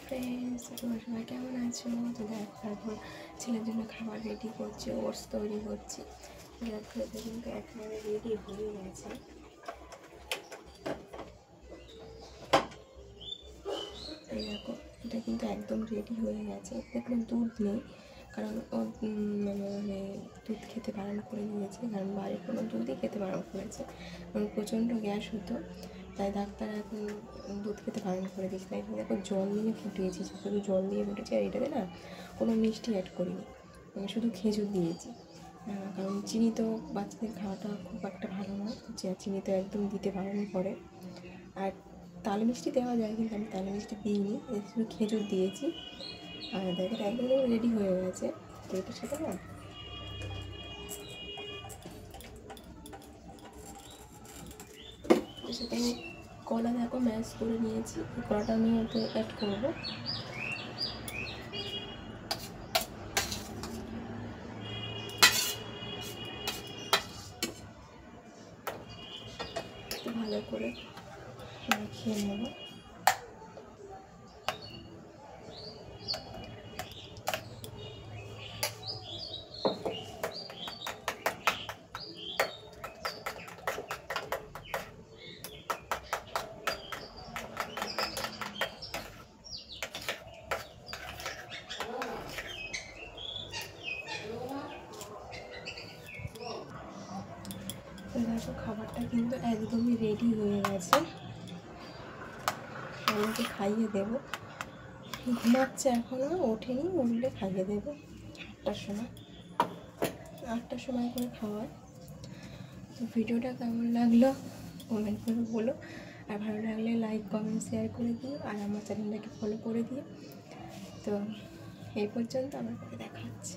Friends, তোমরা সবাই কেমন আছো? তো দেখো এখন ছেলের জন্য খাবার রেডি করছি, ওটস তৈরি করছি। দেখো এটা কিন্তু একেবারে রেডি হয়ে গেছে। এই দেখো এটা কিন্তু একদম রেডি হয়ে গেছে। এতে কোনো দুধ নেই, কারণ ও মানে দুধ খেতে বারণ করে দিয়েছে, কারণ বাড়ির কোনো দুধই খেতে বারণ করেছে, কারণ প্রচণ্ড গ্যাস হতো, তাই ডাক্তার এখন দুধ খেতে বারণ করে দিয়েছে। তাই দেখো জল দিয়ে ফুটিয়েছি, শুধু জল দিয়ে ফুটেছি, আর এটাতে না কোনো মিষ্টি অ্যাড করিনি, শুধু খেজুর দিয়েছি, কারণ চিনি তো বাচ্চাদের খাওয়াটা খুব একটা ভালো নয়, চিনি তো একদম দিতে বারণ করে। আর তাল মিষ্টি দেওয়া যায়, কিন্তু আমি তাল মিষ্টি দিইনি, শুধু খেজুর দিয়েছি। আর দেখো একদম রেডি হয়ে গেছে। তো এটার সাথে না এর সাথে আমি কলা দেখো ম্যাশ করে নিয়েছি, কলাটা আমি ওতে অ্যাড করবো। ভালো করে খেয়ে নেবো। দেখো খাবারটা কিন্তু একদমই রেডি হয়ে গেছে, আমাকে খাইয়ে দেবো। ঘুমাচ্ছে এখনও, ওঠেনি, উঠলে খাইয়ে দেবো 8টার সময় করে খাওয়ায়। তো ভিডিওটা কেমন লাগলো কমেন্ট করে বলো, আর ভালো লাগলে লাইক কমেন্ট শেয়ার করে দিও, আর আমার চ্যানেলটাকে ফলো করে দিও। তো এই পর্যন্ত, আমার পরে দেখা হচ্ছে।